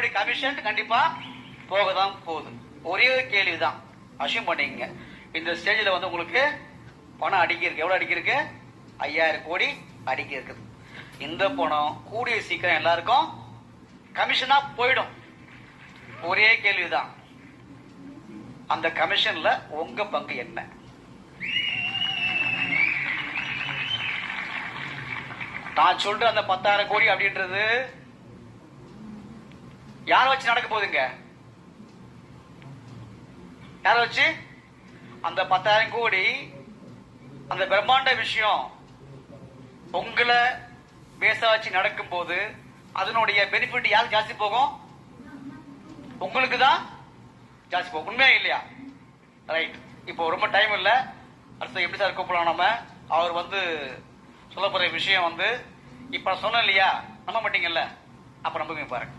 கோடி கமிஷன் கண்டிப்பா போகதான் போகுது. ஒரே கேள்விதான், அஷ்யூம் பண்ணிக்கங்க. இந்த ஸ்டேஜ்ல வந்து உங்களுக்கு பணம் அடிக்கி இருக்கு. எவ்வளவு அடிக்கி இருக்கு? 5000 கோடி அடிக்கி இருக்குது. இந்த பணம் கூடிய சீக்கிரம் எல்லாருக்கும் கமிஷனா போயிடும். ஒரே கேள்விதான், அந்த கமிஷன்ல உங்க பங்கு என்ன? நான் சொல்ற அந்த 10,000 கோடி அப்படின்றது யார வச்சு நடக்க போகுதுங்க? யார வச்சு? அந்த 10,000 கோடி, அந்த பிரம்மாண்ட விஷயம் உங்களை பேச வச்சு நடக்கும் போது அதனுடைய பெனிஃபிட் யாருக்கு ஜாஸ்தி போகும்? உங்களுக்கு தான் ஜாஸ்தி போகும். உண்மையா இல்லையா? ரைட். இப்போ ரொம்ப டைம் இல்லை, அடுத்து எப்படி சார் கூப்பிடலாம் நம்ம? அவர் வந்து சொல்ல போற விஷயம் வந்து இப்ப சொன்ன இல்லையா, நம்ப மாட்டீங்கல்ல? அப்ப நம்புங்க பாருங்க.